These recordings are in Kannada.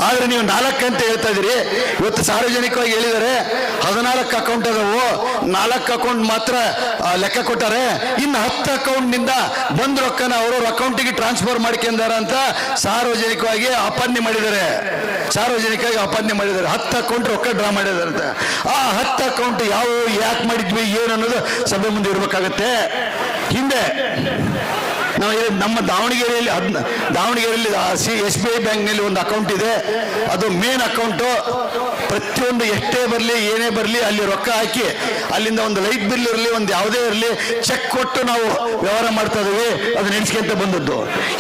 ಆದ್ರೆ ನೀವು 4 ಅಂತ ಹೇಳ್ತಾ ಇದ್ದೀರಿ. ಇವತ್ತು ಸಾರ್ವಜನಿಕವಾಗಿ ಹೇಳಿದ್ದಾರೆ 14 ಅಕೌಂಟ್ ಅದಾವು, 4 ಅಕೌಂಟ್ ಮಾತ್ರ ಲೆಕ್ಕ ಕೊಟ್ಟಾರೆ, ಇನ್ನು 10 ಅಕೌಂಟ್ ನಿಂದ ಬಂದ ರೊಕ್ಕನ ಅವ್ರವ್ರ ಅಕೌಂಟಿಗೆ ಟ್ರಾನ್ಸ್ಫರ್ ಮಾಡ್ಕೊಂಡಾರ ಅಂತ ಸಾರ್ವಜನಿಕವಾಗಿ ಅಪಾದನೆ ಮಾಡಿದ್ದಾರೆ. 10 ಅಕೌಂಟ್ ರೊಕ್ಕ ಡ್ರಾ ಮಾಡಿದಾರೆ ಅಂತ. ಆ 10 ಅಕೌಂಟ್ ಯಾವ ಯಾಕೆ ಮಾಡಿದ್ವಿ ಏನು ಅನ್ನೋದು ಸಭೆ ಮುಂದೆ ಇರಬೇಕಾಗತ್ತೆ. ಹಿಂದೆ ನಾವು ನಮ್ಮ ದಾವಣಗೆರೆಯಲ್ಲಿ SBI ಬ್ಯಾಂಕ್ನಲ್ಲಿ ಒಂದು ಅಕೌಂಟ್ ಇದೆ. ಅದು ಮೇನ್ ಅಕೌಂಟು. ಪ್ರತಿಯೊಂದು ಎಷ್ಟೇ ಬರಲಿ ಏನೇ ಬರಲಿ ಅಲ್ಲಿ ರೊಕ್ಕ ಹಾಕಿ ಅಲ್ಲಿಂದ ಒಂದು ಲೈಟ್ ಬಿಲ್ ಇರಲಿ ಒಂದು ಯಾವುದೇ ಇರಲಿ ಚೆಕ್ ಕೊಟ್ಟು ನಾವು ವ್ಯವಹಾರ ಮಾಡ್ತಾ ಇದೀವಿ. ಅದು ನೆನೆಸ್ಕೊಂತ ಬಂದದ್ದು.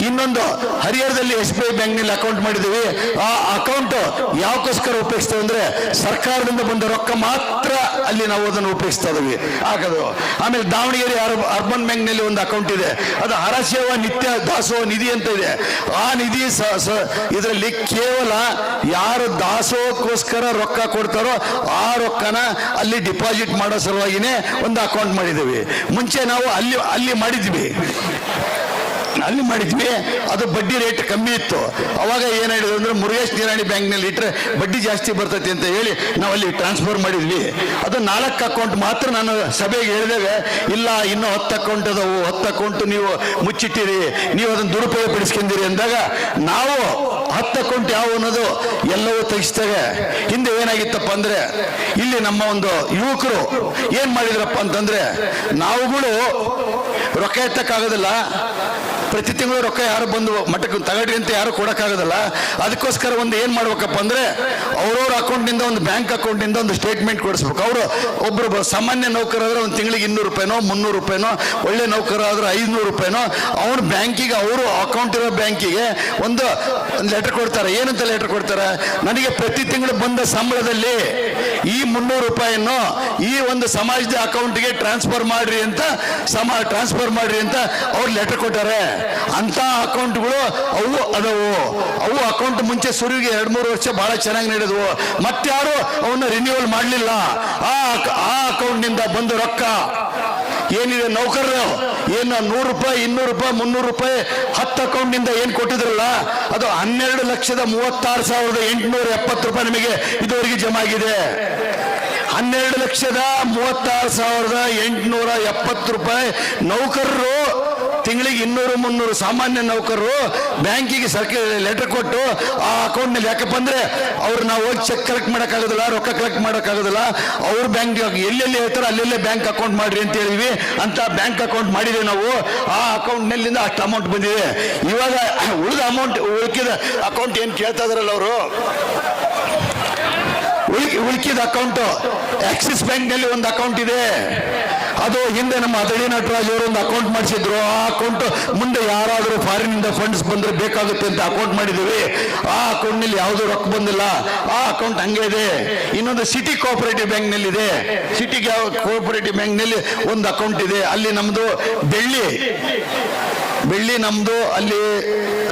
ಇನ್ನೊಂದು ಹರಿಹರದಲ್ಲಿ SBI ಬ್ಯಾಂಕ್ನಲ್ಲಿ ಅಕೌಂಟ್ ಮಾಡಿದ್ದೀವಿ. ಆ ಅಕೌಂಟ್ ಯಾವಕ್ಕೋಸ್ಕರ ಉಪಯೋಗಿಸ್ತೇವೆ ಅಂದ್ರೆ ಸರ್ಕಾರದಿಂದ ಬಂದ ರೊಕ್ಕ ಮಾತ್ರ ಅಲ್ಲಿ ನಾವು ಅದನ್ನು ಉಪಯೋಗಿಸ್ತಾ ಇದೀವಿ ಹಾಕೋದು. ಆಮೇಲೆ ದಾವಣಗೆರೆ ಅರ್ಬನ್ ಬ್ಯಾಂಕ್ನಲ್ಲಿ ಒಂದು ಅಕೌಂಟ್ ಇದೆ. ಅದು ಹರಸೇವಾ ನಿತ್ಯ ದಾಸೋಹ ನಿಧಿ ಅಂತ ಇದೆ. ಆ ನಿಧಿ ಇದರಲ್ಲಿ ಕೇವಲ ಯಾರು ದಾಸೋಹಕ್ಕೋಸ್ಕರ ರೊಕ್ಕ ಕೊಡ್ತಾರೋ ಆ ರೊಕ್ಕನ ಅಲ್ಲಿ ಡಿಪಾಸಿಟ್ ಮಾಡೋ ಸಲುವಾಗಿನೇ ಒಂದು ಅಕೌಂಟ್ ಮಾಡಿದ್ದೀವಿ. ಮುಂಚೆ ನಾವು ಅಲ್ಲಿ ಮಾಡಿದ್ವಿ. ಅದು ಬಡ್ಡಿ ರೇಟ್ ಕಮ್ಮಿ ಇತ್ತು. ಅವಾಗ ಏನಾಯಿತು ಅಂದ್ರೆ ಮುರುಗೇಶ್ ನಿರಾಣಿ ಬ್ಯಾಂಕ್ನಲ್ಲಿ ಇಟ್ಟರೆ ಬಡ್ಡಿ ಜಾಸ್ತಿ ಬರ್ತೈತಿ ಅಂತ ಹೇಳಿ ನಾವು ಅಲ್ಲಿ ಟ್ರಾನ್ಸ್ಫರ್ ಮಾಡಿದ್ವಿ. ಅದು 4 ಅಕೌಂಟ್ ಮಾತ್ರ ನಾನು ಸಭೆಗೆ ಹೇಳಿದಾಗ ಇಲ್ಲ ಇನ್ನೂ 10 ಅಕೌಂಟ್ ಅದಾವು, 10 ಅಕೌಂಟ್ ನೀವು ಮುಚ್ಚಿಟ್ಟಿರಿ, ನೀವು ಅದನ್ನು ದುರುಪಯೋಗ ಪಡಿಸ್ಕೊಂಡಿರಿ ಅಂದಾಗ ನಾವು 10 ಅಕೌಂಟ್ ಯಾವ ಅನ್ನೋದು ಎಲ್ಲವೂ ತೆಗಿಸಿದಾಗ ಹಿಂದೆ ಏನಾಗಿತ್ತಪ್ಪ ಅಂದ್ರೆ ಇಲ್ಲಿ ನಮ್ಮ ಒಂದು ಯುವಕರು ಏನ್ ಮಾಡಿದ್ರಪ್ಪ ಅಂತಂದ್ರೆ ನಾವುಗಳು ರೊಕ್ಕ ಎತ್ತಕ್ಕಾಗೋದಿಲ್ಲ. ಪ್ರತಿ ತಿಂಗಳು ರೊಕ್ಕ ಯಾರು ಬಂದು ಮಟ್ಟಕ್ಕೆ ತಗಡ್ರಿ ಅಂತ ಯಾರು ಕೊಡೋಕ್ಕಾಗೋದಿಲ್ಲ. ಅದಕ್ಕೋಸ್ಕರ ಒಂದು ಏನು ಮಾಡ್ಬೇಕಪ್ಪ ಅಂದರೆ ಅವ್ರವ್ರ ಅಕೌಂಟ್ನಿಂದ ಒಂದು ಬ್ಯಾಂಕ್ ಅಕೌಂಟಿಂದ ಒಂದು ಸ್ಟೇಟ್ಮೆಂಟ್ ಕೊಡಿಸ್ಬೇಕು. ಅವರು ಒಬ್ಬರು ಸಾಮಾನ್ಯ ನೌಕರಾದ್ರೆ ಒಂದು ತಿಂಗಳಿಗೆ 200 ರೂಪಾಯಿನೋ 300 ರೂಪಾಯಿನೋ, ಒಳ್ಳೆ ನೌಕರಾದ್ರೆ 500 ರೂಪಾಯಿನೋ ಅವ್ರ ಬ್ಯಾಂಕಿಗೆ ಅವರು ಅಕೌಂಟ್ ಇರೋ ಬ್ಯಾಂಕಿಗೆ ಒಂದು ಲೆಟರ್ ಕೊಡ್ತಾರೆ. ಏನಂತ ಲೆಟರ್ ಕೊಡ್ತಾರೆ? ನನಗೆ ಪ್ರತಿ ತಿಂಗಳು ಬಂದ ಸಂಬಳದಲ್ಲಿ ಈ 300 ರೂಪಾಯಿಯನ್ನು ಈ ಒಂದು ಸಮಾಜದ ಅಕೌಂಟ್ಗೆ ಟ್ರಾನ್ಸ್ಫರ್ ಮಾಡ್ರಿ ಅಂತ ಅವ್ರು ಲೆಟರ್ ಕೊಟ್ಟಾರೆ. ಅಂತ ಅಕೌಂಟ್ಗಳು ಅವು ಅಕೌಂಟ್ ಮುಂಚೆ ಶುರುವಿಗೆ 2-3 ವರ್ಷ ಬಹಳ ಚೆನ್ನಾಗಿ ನಡೆದವು. ಮತ್ತಾರು ಅವನ್ನ ರಿನ್ಯೂವಲ್ ಮಾಡಲಿಲ್ಲ. ಆ ಅಕೌಂಟ್ನಿಂದ ಬಂದ ರೊಕ್ಕ ಏನಿದೆ ನೌಕರರು ಏನು 100 ರೂಪಾಯಿ 200 ರೂಪಾಯಿ 300 ರೂಪಾಯಿ 10 ಅಕೌಂಟ್ನಿಂದ ಏನು ಕೊಟ್ಟಿದ್ರಲ್ಲ ಅದು 12,36,870 ರೂಪಾಯಿ ನಮಗೆ ಇದುವರೆಗೆ ಜಮಾ ಆಗಿದೆ. 12,36,870 ರೂಪಾಯಿ ನೌಕರರು ತಿಂಗಳಿಗೆ 200-300 ಸಾಮಾನ್ಯ ನೌಕರರು ಬ್ಯಾಂಕಿಗೆ ಸರ್ಕಾರ ಲೆಟರ್ ಕೊಟ್ಟು ಆ ಅಕೌಂಟ್ನಲ್ಲಿ ಯಾಕಪ್ಪ ಅಂದ್ರೆ ಅವ್ರು ನಾವು ಹೋಗಿ ಚೆಕ್ ಕಲೆಕ್ಟ್ ಮಾಡೋಕ್ಕಾಗೋದಿಲ್ಲ, ರೊಕ್ಕ ಕಲೆಕ್ಟ್ ಮಾಡೋಕ್ಕಾಗೋದಿಲ್ಲ. ಅವ್ರ ಬ್ಯಾಂಕ್ ಎಲ್ಲೆಲ್ಲಿ ಹೇಳ್ತಾರೋ ಅಲ್ಲೆಲ್ಲೇ ಬ್ಯಾಂಕ್ ಅಕೌಂಟ್ ಮಾಡ್ರಿ ಅಂತ ಹೇಳಿದ್ವಿ. ಅಂತ ಬ್ಯಾಂಕ್ ಅಕೌಂಟ್ ಮಾಡಿದ್ವಿ ನಾವು. ಆ ಅಕೌಂಟ್ನಲ್ಲಿಂದ ಅಷ್ಟು ಅಮೌಂಟ್ ಬಂದಿದೆ. ಇವಾಗ ಉಳಿದ ಅಕೌಂಟ್ ಏನು ಕೇಳ್ತಾ ಇದಾರಲ್ಲ ಅವರು, ಉಳಿಕಿದ ಅಕೌಂಟ್ ಆಕ್ಸಿಸ್ ಬ್ಯಾಂಕ್ನಲ್ಲಿ ಒಂದು ಅಕೌಂಟ್ ಇದೆ. ಅದು ಹಿಂದೆ ನಮ್ಮ ಅದಳಿ ನಟರಾಜ್ ಅವರು ಒಂದು ಅಕೌಂಟ್ ಮಾಡಿಸಿದ್ರು. ಆ ಅಕೌಂಟ್ ಮುಂದೆ ಯಾರಾದರೂ ಫಾರಿನಿಂದ ಫಂಡ್ಸ್ ಬಂದ್ರೆ ಬೇಕಾಗುತ್ತೆ ಅಂತ ಅಕೌಂಟ್ ಮಾಡಿದ್ದೀವಿ. ಆ ಅಕೌಂಟ್ನಲ್ಲಿ ಯಾವುದೂ ರೊಕ್ಕ ಬಂದಿಲ್ಲ. ಆ ಅಕೌಂಟ್ ಹಂಗೆ ಇದೆ. ಇನ್ನೊಂದು ಸಿಟಿ ಕೋಆಪರೇಟಿವ್ ಬ್ಯಾಂಕ್ನಲ್ಲಿ ಇದೆ. ಸಿಟಿ ಕೋಆಪರೇಟಿವ್ ಬ್ಯಾಂಕ್ನಲ್ಲಿ ಒಂದು ಅಕೌಂಟ್ ಇದೆ. ಅಲ್ಲಿ ನಮ್ಮದು ಬೆಳ್ಳಿ ನಮ್ಮದು ಅಲ್ಲಿ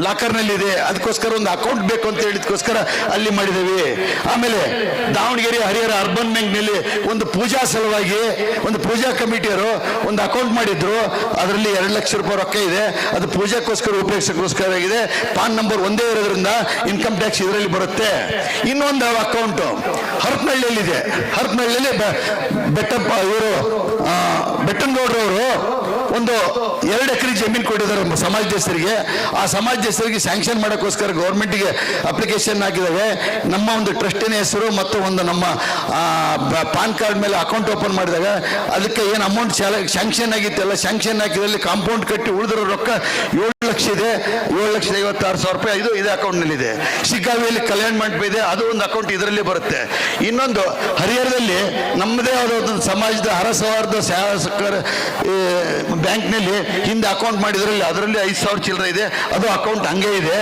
ಲಾಕರ್ನಲ್ಲಿದೆ. ಅದಕ್ಕೋಸ್ಕರ ಒಂದು ಅಕೌಂಟ್ ಬೇಕು ಅಂತ ಹೇಳಿದಕ್ಕೋಸ್ಕರ ಅಲ್ಲಿ ಮಾಡಿದ್ದೀವಿ. ಆಮೇಲೆ ದಾವಣಗೆರೆ ಹರಿಹರ ಅರ್ಬನ್ ಬ್ಯಾಂಕ್ನಲ್ಲಿ ಒಂದು ಪೂಜಾ ಸಲುವಾಗಿ ಒಂದು ಪೂಜಾ ಕಮಿಟಿಯವರು ಒಂದು ಅಕೌಂಟ್ ಮಾಡಿದ್ರು. ಅದರಲ್ಲಿ 2 ಲಕ್ಷ ರೂಪಾಯಿ ರೊಕ್ಕ ಇದೆ. ಅದು ಪೂಜಾಕ್ಕೋಸ್ಕರ ಉಪಯೋಗಿಸೋಕ್ಕೋಸ್ಕರ ಆಗಿದೆ. ಪಾನ್ ನಂಬರ್ ಒಂದೇ ಇರೋದ್ರಿಂದ ಇನ್ಕಮ್ ಟ್ಯಾಕ್ಸ್ ಇದರಲ್ಲಿ ಬರುತ್ತೆ. ಇನ್ನೊಂದು ಅಕೌಂಟು ಹರಪನಹಳ್ಳಿಯಲ್ಲಿದೆ. ಹರಪನಹಳ್ಳಿಯಲ್ಲಿ ಬೆಟ್ಟನಗೌಡರವರು ಒಂದು 2 ಎಕರೆ ಜಮೀನು ಕೊಟ್ಟಿದ್ದಾರೆ ಸಮಾಜದಸ್ಥರಿಗೆ. ಆ ಸಮಾಜದಸ್ಥರಿಗೆ ಸ್ಯಾಂಕ್ಷನ್ ಮಾಡೋಕ್ಕೋಸ್ಕರ ಗೌರ್ಮೆಂಟ್ಗೆ ಅಪ್ಲಿಕೇಶನ್ ಹಾಕಿದಾಗ ನಮ್ಮ ಒಂದು ಟ್ರಸ್ಟಿನ ಹೆಸರು ಮತ್ತು ಒಂದು ನಮ್ಮ ಪಾನ್ ಕಾರ್ಡ್ ಮೇಲೆ ಅಕೌಂಟ್ ಓಪನ್ ಮಾಡಿದಾಗ ಅದಕ್ಕೆ ಏನು ಅಮೌಂಟ್ ಸ್ಯಾಂಕ್ಷನ್ ಆಗಿತ್ತಲ್ಲ, ಸ್ಯಾಂಕ್ಷನ್ ಹಾಕಿದಲ್ಲಿ ಕಾಂಪೌಂಡ್ ಕಟ್ಟಿ ಉಳಿದಿರೋ ರೊಕ್ಕ 7 ಲಕ್ಷ ಇದೆ. 7,56,000 ರೂಪಾಯಿ ಇದು ಇದೇ ಅಕೌಂಟ್ನಲ್ಲಿದೆ. ಶಿಗ್ಗಾವಿಯಲ್ಲಿ ಕಲ್ಯಾಣ ಮಂಟಪ ಇದೆ. ಅದು ಒಂದು ಅಕೌಂಟ್ ಇದರಲ್ಲಿ ಬರುತ್ತೆ. ಇನ್ನೊಂದು ಹರಿಹರದಲ್ಲಿ ನಮ್ಮದೇ ಆದ ಒಂದು ಸಮಾಜದ ಹರಸವಾರದ ಸಹಕಾರ ಬ್ಯಾಂಕ್ನಲ್ಲಿ ಹಿಂದೆ ಅಕೌಂಟ್ ಮಾಡಿದ್ರಲ್ಲಿ ಅದರಲ್ಲಿ 5,000 ಚಿಲ್ಲರೆ ಇದೆ. ಅದು ಅಕೌಂಟ್ ಹಂಗೆ ಇದೆ.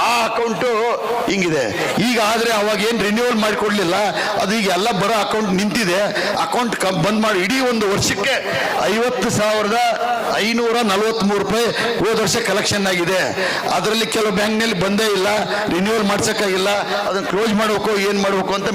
ಆ ಅಕೌಂಟು ಹಿಂಗಿದೆ. ಈಗ ಆದರೆ ಅವಾಗ ಏನು ರಿನ್ಯೂವಲ್ ಮಾಡಿಕೊಡ್ಲಿಲ್ಲ. ಅದು ಈಗ ಎಲ್ಲ ಬರೋ ಅಕೌಂಟ್ ನಿಂತಿದೆ. ಅಕೌಂಟ್ ಬಂದ್ ಮಾಡಿ ಇಡೀ ಒಂದು ವರ್ಷಕ್ಕೆ 50,543 ರೂಪಾಯಿ ಹೋದ ವರ್ಷ ಕಲೆಕ್ಷನ್ ಆಗಿದೆ. ಅದರಲ್ಲಿ ಕೆಲವು ಬ್ಯಾಂಕ್ನಲ್ಲಿ ಬಂದೇ ಇಲ್ಲ, ರಿನ್ಯೂವಲ್ ಮಾಡ್ಸೋಕ್ಕಾಗಿಲ್ಲ. ಅದನ್ನು ಕ್ಲೋಸ್ ಮಾಡಬೇಕು ಏನು ಮಾಡಬೇಕು ಅಂತ